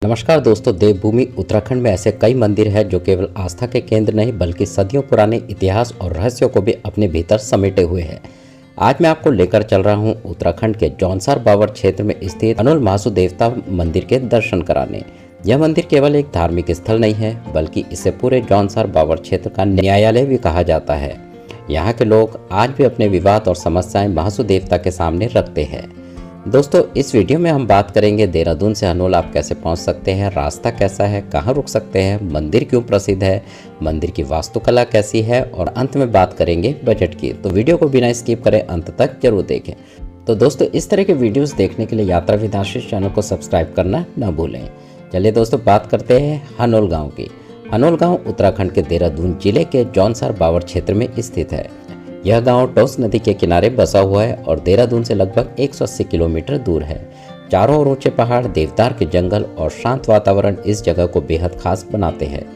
नमस्कार दोस्तों, देवभूमि उत्तराखंड में ऐसे कई मंदिर हैं जो केवल आस्था के केंद्र नहीं बल्कि सदियों पुराने इतिहास और रहस्यों को भी अपने भीतर समेटे हुए हैं। आज मैं आपको लेकर चल रहा हूं उत्तराखंड के जौनसार बावर क्षेत्र में स्थित हनोल महासू देवता मंदिर के दर्शन कराने। यह मंदिर केवल एक धार्मिक स्थल नहीं है बल्कि इसे पूरे जौनसार बावर क्षेत्र का न्यायालय भी कहा जाता है। यहाँ के लोग आज भी अपने विवाद और समस्याएं महासू देवता के सामने रखते हैं। दोस्तों, इस वीडियो में हम बात करेंगे देहरादून से हनोल आप कैसे पहुंच सकते हैं, रास्ता कैसा है, कहां रुक सकते हैं, मंदिर क्यों प्रसिद्ध है, मंदिर की वास्तुकला कैसी है और अंत में बात करेंगे बजट की। तो वीडियो को बिना स्किप करें अंत तक जरूर देखें। तो दोस्तों, इस तरह के वीडियोस देखने के लिए यात्रा विद आशीष चैनल को सब्सक्राइब करना न भूलें। चलिए दोस्तों, बात करते हैं हनोल गाँव की। हनोल गाँव उत्तराखंड के देहरादून जिले के जौनसार बावर क्षेत्र में स्थित है। यह गांव टोस नदी के किनारे बसा हुआ है और देहरादून से लगभग 180 किलोमीटर दूर है। चारों ओर ऊंचे पहाड़, देवदार के जंगल और शांत वातावरण इस जगह को बेहद खास बनाते हैं।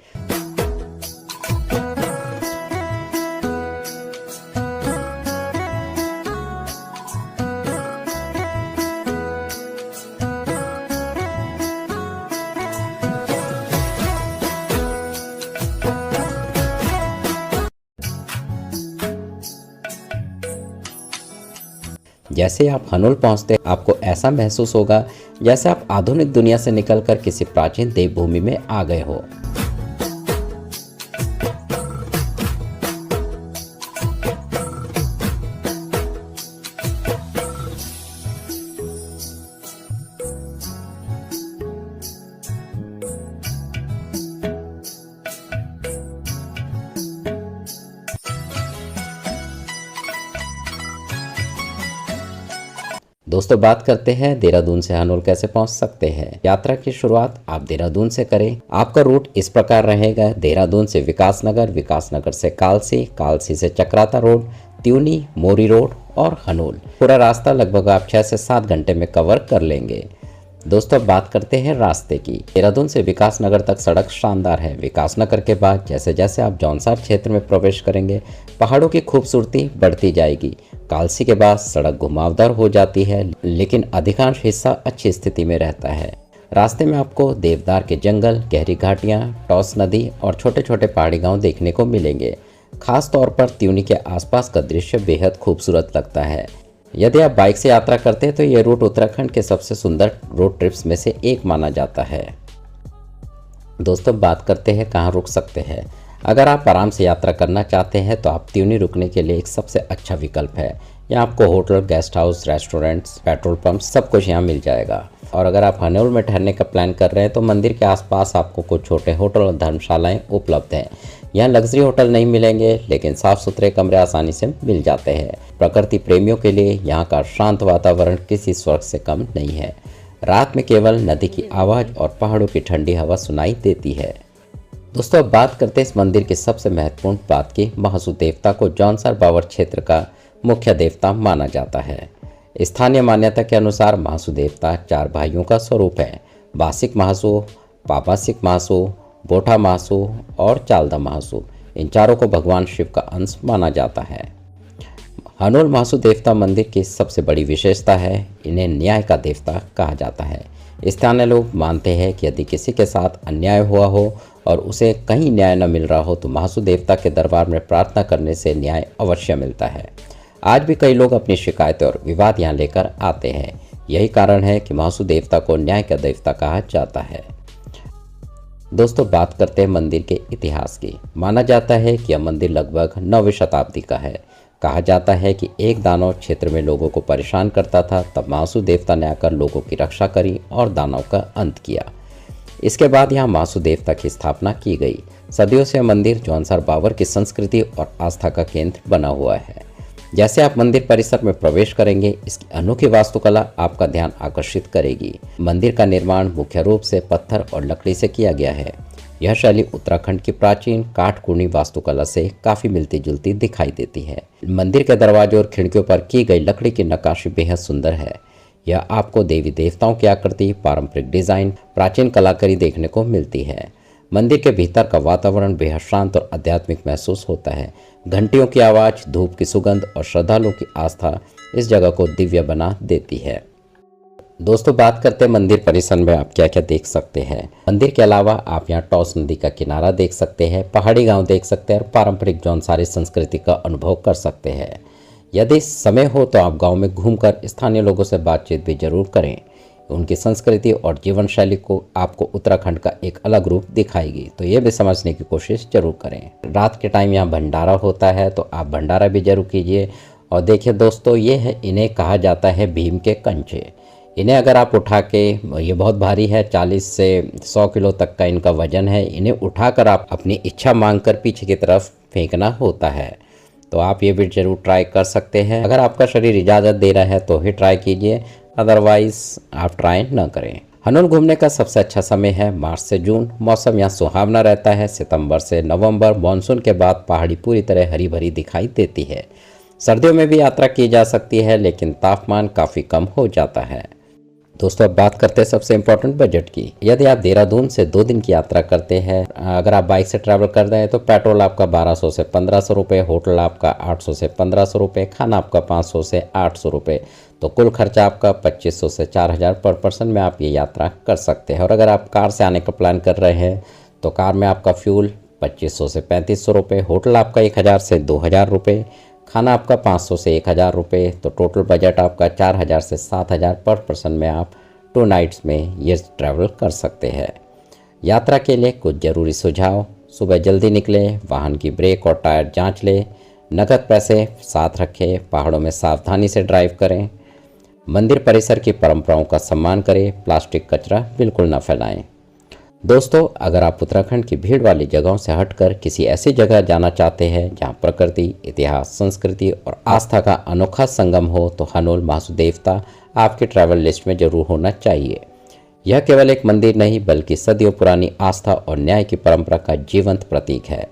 जैसे आप हनोल पहुंचते आपको ऐसा महसूस होगा जैसे आप आधुनिक दुनिया से निकलकर किसी प्राचीन देवभूमि में आ गए हो। दोस्तों, बात करते हैं देहरादून से हनोल कैसे पहुंच सकते हैं। यात्रा की शुरुआत आप देहरादून से करें। आपका रूट इस प्रकार रहेगा: देहरादून से विकासनगर, विकासनगर से कालसी, कालसी से चक्राता रोड, त्यूनी, मोरी रोड और हनोल। पूरा रास्ता लगभग आप 6 से 7 घंटे में कवर कर लेंगे। दोस्तों, अब बात करते हैं रास्ते की। देहरादून से विकासनगर तक सड़क शानदार है। विकासनगर के बाद जैसे जैसे आप जौनसार क्षेत्र में प्रवेश करेंगे पहाड़ों की खूबसूरती बढ़ती जाएगी। कालसी के बाद सड़क घुमावदार हो जाती है लेकिन अधिकांश हिस्सा अच्छी स्थिति में रहता है। रास्ते में आपको देवदार के जंगल, गहरी घाटियाँ, टॉस नदी और छोटे छोटे पहाड़ी गाँव देखने को मिलेंगे। खास तौर पर त्यूनी के आसपास का दृश्य बेहद खूबसूरत लगता है। यदि आप बाइक से यात्रा करते हैं तो यह रूट उत्तराखंड के सबसे सुंदर रोड ट्रिप्स में से एक माना जाता है। दोस्तों, बात करते हैं कहाँ रुक सकते हैं। अगर आप आराम से यात्रा करना चाहते हैं तो आप त्यूनी रुकने के लिए एक सबसे अच्छा विकल्प है। यहाँ आपको hotel, guest house, restaurants, petrol pump सब कुछ यहाँ मिल जाएगा। और अगर आप हनोल में ठहरने का प्लान कर रहे हैं तो मंदिर के आसपास आपको कुछ छोटे होटल और धर्मशालाएं उपलब्ध हैं। यहाँ लग्जरी होटल नहीं मिलेंगे लेकिन साफ सुथरे कमरे आसानी से मिल जाते हैं। प्रकृति प्रेमियों के लिए यहाँ का शांत वातावरण किसी स्वर्ग से कम नहीं है। रात में केवल नदी की आवाज़ और पहाड़ों की ठंडी हवा सुनाई देती है। दोस्तों, अब बात करते हैं इस मंदिर की सबसे महत्वपूर्ण बात की। महासू देवता को जौनसार बावर क्षेत्र का मुख्य देवता माना जाता है। स्थानीय मान्यता के अनुसार महासू देवता 4 भाइयों का स्वरूप है: बासिक महासू, पापासिक महासू, बोठा महासू और चालदा महासू। इन चारों को भगवान शिव का अंश माना जाता है। हनोल महासू देवता मंदिर की सबसे बड़ी विशेषता है, इन्हें न्याय का देवता कहा जाता है। स्थानीय लोग मानते हैं कि यदि किसी के साथ अन्याय हुआ हो और उसे कहीं न्याय न मिल रहा हो तो महासू देवता के दरबार में प्रार्थना करने से न्याय अवश्य मिलता है। आज भी कई लोग अपनी शिकायतें और विवाद यहाँ लेकर आते हैं। यही कारण है कि महासू देवता को न्याय का देवता कहा जाता है। दोस्तों, बात करते हैं मंदिर के इतिहास की। माना जाता है कि यह मंदिर लगभग 9वीं शताब्दी का है। कहा जाता है कि एक दानव क्षेत्र में लोगों को परेशान करता था, तब महासू देवता ने आकर लोगों की रक्षा करी और दानव का अंत किया। इसके बाद यहाँ महासू देवता की स्थापना की गई। सदियों से मंदिर जौनसार बावर की संस्कृति और आस्था का केंद्र बना हुआ है। जैसे आप मंदिर परिसर में प्रवेश करेंगे इसकी अनोखी वास्तुकला आपका ध्यान आकर्षित करेगी। मंदिर का निर्माण मुख्य रूप से पत्थर और लकड़ी से किया गया है। यह शैली उत्तराखंड की प्राचीन काठकुनी वास्तुकला से काफी मिलती जुलती दिखाई देती है। मंदिर के दरवाजे और खिड़कियों पर की गई लकड़ी की नक्काशी बेहद सुंदर है। यह आपको देवी देवताओं की आकृति, पारंपरिक डिजाइन, प्राचीन कलाकारी देखने को मिलती है। मंदिर के भीतर का वातावरण बेहद शांत और आध्यात्मिक महसूस होता है। घंटियों की आवाज़, धूप की सुगंध और श्रद्धालुओं की आस्था इस जगह को दिव्य बना देती है। दोस्तों बात करते हैं मंदिर परिसर में आप क्या क्या देख सकते हैं। मंदिर के अलावा आप यहाँ टॉस नदी का किनारा देख सकते हैं, पहाड़ी गांव देख सकते हैं और पारंपरिक जौनसारी संस्कृति का अनुभव कर सकते हैं। यदि समय हो तो आप गांव में घूमकर स्थानीय लोगों से बातचीत भी जरूर करें। उनकी संस्कृति और जीवन शैली को आपको उत्तराखंड का एक अलग रूप दिखाएगी, तो ये भी समझने की कोशिश जरूर करें। रात के टाइम यहाँ भंडारा होता है, तो आप भंडारा भी जरूर कीजिए। और देखिए दोस्तों, ये है, इन्हें कहा जाता है भीम के कंचे। इन्हें अगर आप उठा के, ये बहुत भारी है, 40 से 100 किलो तक का इनका वजन है। इन्हें उठाकर आप अपनी इच्छा मांगकर पीछे की तरफ फेंकना होता है। तो आप ये भी जरूर ट्राई कर सकते हैं। अगर आपका शरीर इजाज़त दे रहा है तो ही ट्राई कीजिए, अदरवाइज आप ट्राई न करें। हनोल घूमने का सबसे अच्छा समय है मार्च से जून। मौसम यहाँ सुहावना रहता है। सितंबर से नवंबर मानसून के बाद पहाड़ी पूरी तरह हरी भरी दिखाई देती है। सर्दियों में भी यात्रा की जा सकती है, लेकिन तापमान काफ़ी कम हो जाता है। दोस्तों अब बात करते हैं सबसे इम्पोर्टेंट बजट की। यदि आप देहरादून से 2 दिन की यात्रा करते हैं, अगर आप बाइक से ट्रैवल कर रहे हैं तो पेट्रोल आपका 1200 से 1500 रुपये, होटल आपका 800 से 1500 रुपये, खाना आपका 500 से 800 रुपये। तो कुल खर्चा आपका 2500 से 4000 पर पर्सन में आप ये यात्रा कर सकते हैं। और अगर आप कार से आने का प्लान कर रहे हैं तो कार में आपका फ्यूल 2500 से 3500 रुपये, होटल आपका 1000 से 2000 रुपये, खाना आपका 500 से 1000 रुपये। तो टोटल बजट आपका 4000 से 7000 पर पर्सन में आप 2 नाइट्स में ये ट्रैवल कर सकते हैं। यात्रा के लिए कुछ ज़रूरी सुझाव: सुबह जल्दी निकलें, वाहन की ब्रेक और टायर जांच लें, नकद पैसे साथ रखें, पहाड़ों में सावधानी से ड्राइव करें, मंदिर परिसर की परंपराओं का सम्मान करें, प्लास्टिक कचरा बिल्कुल न फैलाएं। दोस्तों अगर आप उत्तराखंड की भीड़ वाली जगहों से हटकर किसी ऐसी जगह जाना चाहते हैं जहां प्रकृति, इतिहास, संस्कृति और आस्था का अनोखा संगम हो, तो हनोल महासुदेवता आपकी ट्रैवल लिस्ट में जरूर होना चाहिए। यह केवल एक मंदिर नहीं बल्कि सदियों पुरानी आस्था और न्याय की परंपरा का जीवंत प्रतीक है।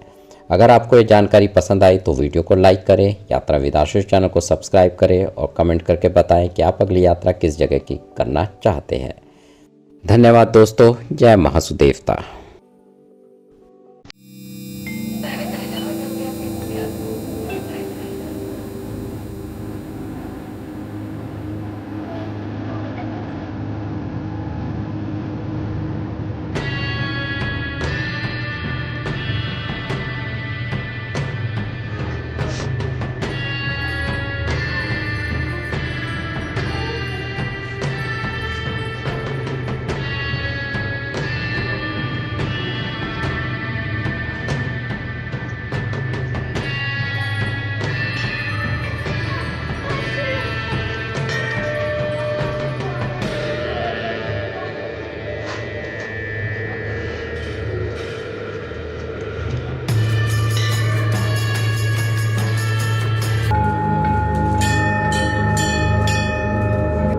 अगर आपको ये जानकारी पसंद आई तो वीडियो को लाइक करें, यात्रा विद आशीष चैनल को सब्सक्राइब करें और कमेंट करके बताएं कि आप अगली यात्रा किस जगह की करना चाहते हैं। धन्यवाद दोस्तों। जय महासुदेवता।